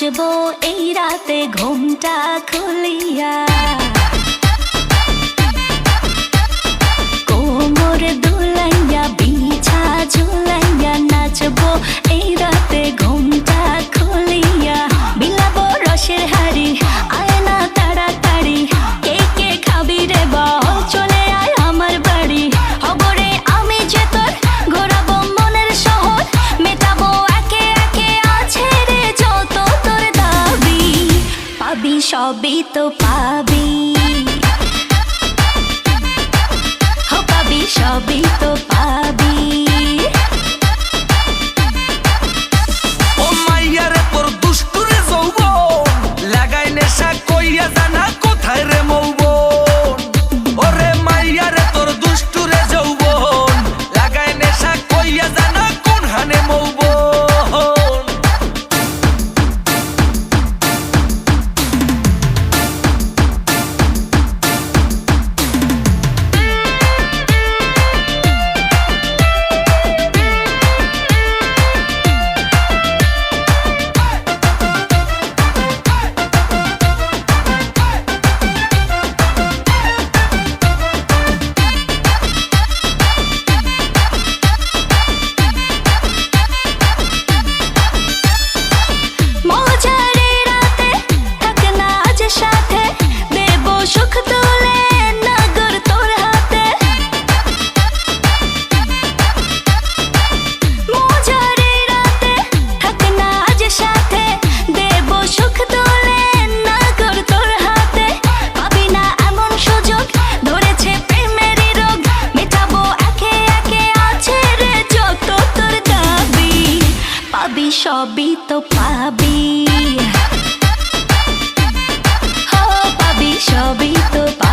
নাচবো এই রাতে ঘুমটা খুলিয়া, কোমর দুলাইয়া বিছা ঝুলাইয়া নাচবো এই রাতে ঘুমটা খুলিয়া। বিলাবো রসের হাড়ি আয় না তাড়াতাড়ি, কে কে খাবি রে বল চলে আয় আমার বাড়ি। হবরে আমি যে তোর ঘোরাবো মনের শহর, মেটাবো একে একে আছে রে যত তোর দাবি। পাবি সবই তো পাবি, পাবি সবই তো পাবি। ও মাইয়ারে তোর দুষ্টুরে যৌবন, লাগাই নেশা কইয়া জানা কোথায় রে মৌবন। ওরে মাইয়ারে তোর দুষ্টুরে যৌবন, লাগাই নেশা কইয়া জানা কোন হানে মৌবন। সবই তো পাবি, পাবি সবই তো পাবি।